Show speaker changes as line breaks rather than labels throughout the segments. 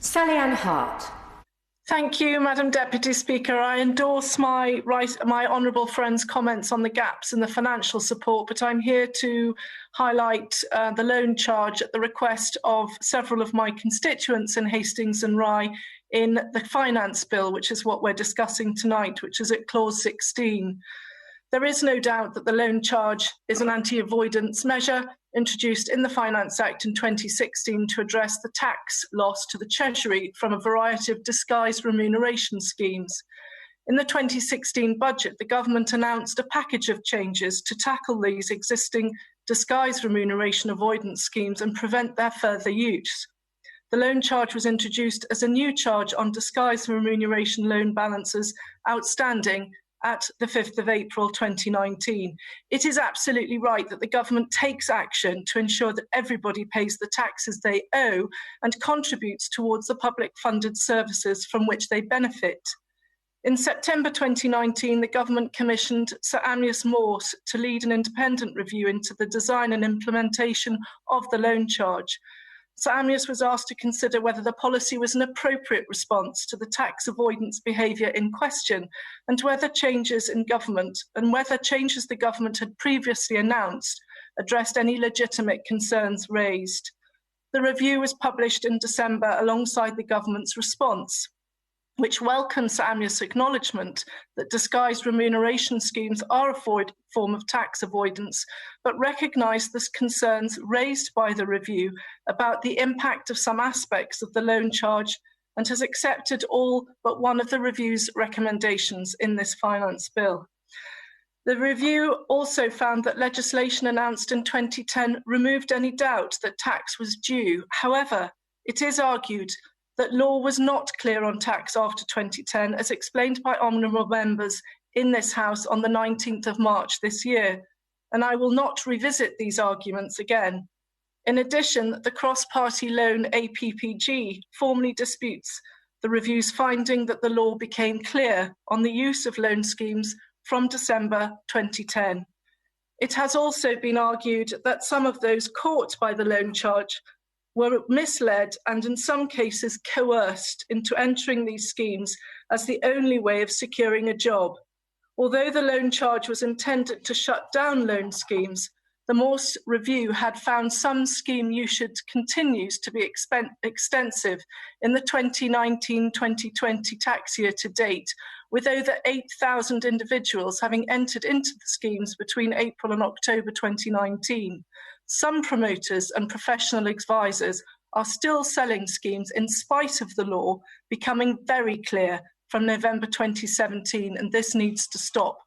Sally Ann Hart.
Thank you, Madam Deputy Speaker. I endorse my honourable friend's comments on the gaps in the financial support, but I'm here to highlight the loan charge at the request of several of my constituents in Hastings and Rye in the Finance Bill, which is what we're discussing tonight, which is at Clause 16. There is no doubt that the loan charge is an anti-avoidance measure introduced in the Finance Act in 2016 to address the tax loss to the Treasury from a variety of disguised remuneration schemes. In the 2016 budget, the government announced a package of changes to tackle these existing disguised remuneration avoidance schemes and prevent their further use. The loan charge was introduced as a new charge on disguised remuneration loan balances outstanding at the 5th of April 2019. It is absolutely right that the government takes action to ensure that everybody pays the taxes they owe and contributes towards the public funded services from which they benefit. In September 2019, the government commissioned Sir Amyas Morse to lead an independent review into the design and implementation of the loan charge. Sir Amyas was asked to consider whether the policy was an appropriate response to the tax avoidance behaviour in question and whether changes the government had previously announced addressed any legitimate concerns raised. The review was published in December alongside the government's response, which welcomes Sir Amyas' acknowledgement that disguised remuneration schemes are a form of tax avoidance, but recognised the concerns raised by the review about the impact of some aspects of the loan charge and has accepted all but one of the review's recommendations in this finance bill. The review also found that legislation announced in 2010 removed any doubt that tax was due. However, it is argued that law was not clear on tax after 2010, as explained by honourable members in this House on the 19th of March this year, and I will not revisit these arguments again. In addition, the cross-party loan APPG formally disputes the review's finding that the law became clear on the use of loan schemes from December 2010. It has also been argued that some of those caught by the loan charge were misled and in some cases coerced into entering these schemes as the only way of securing a job. Although the loan charge was intended to shut down loan schemes, the Morse review had found some scheme usage continues to be extensive in the 2019-2020 tax year to date, with over 8,000 individuals having entered into the schemes between April and October 2019. Some promoters and professional advisors are still selling schemes in spite of the law becoming very clear from November 2017, and this needs to stop.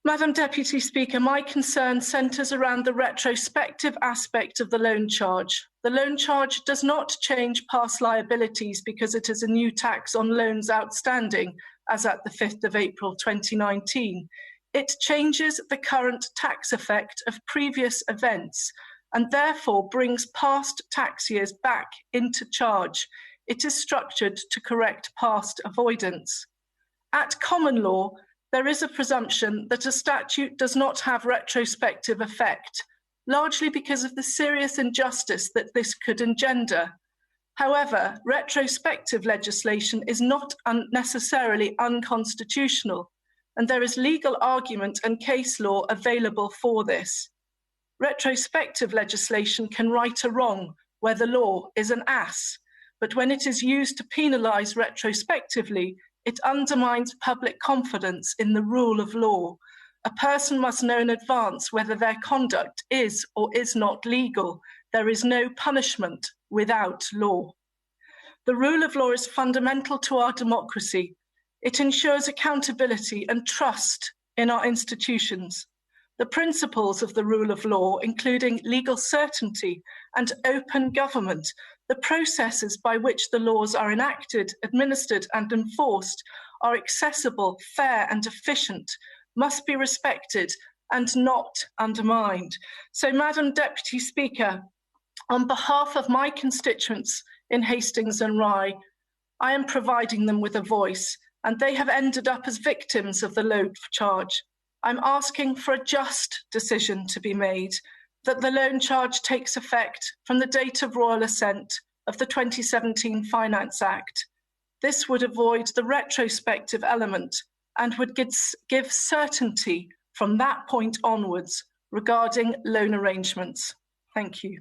Madam Deputy Speaker, my concern centres around the retrospective aspect of the loan charge. The loan charge does not change past liabilities because it is a new tax on loans outstanding, as at the 5th of April 2019. It changes the current tax effect of previous events and therefore brings past tax years back into charge. It is structured to correct past avoidance. At common law, there is a presumption that a statute does not have retrospective effect, largely because of the serious injustice that this could engender. However, retrospective legislation is not necessarily unconstitutional, and there is legal argument and case law available for this. Retrospective legislation can right a wrong where the law is an ass, but when it is used to penalise retrospectively, it undermines public confidence in the rule of law. A person must know in advance whether their conduct is or is not legal. There is no punishment without law. The rule of law is fundamental to our democracy. It ensures accountability and trust in our institutions. The principles of the rule of law, including legal certainty and open government, the processes by which the laws are enacted, administered and enforced are accessible, fair and efficient, must be respected and not undermined. So, Madam Deputy Speaker, on behalf of my constituents in Hastings and Rye, I am providing them with a voice, and they have ended up as victims of the loan charge. I'm asking for a just decision to be made, that the loan charge takes effect from the date of Royal Assent of the 2017 Finance Act. This would avoid the retrospective element and would give certainty from that point onwards regarding loan arrangements. Thank you.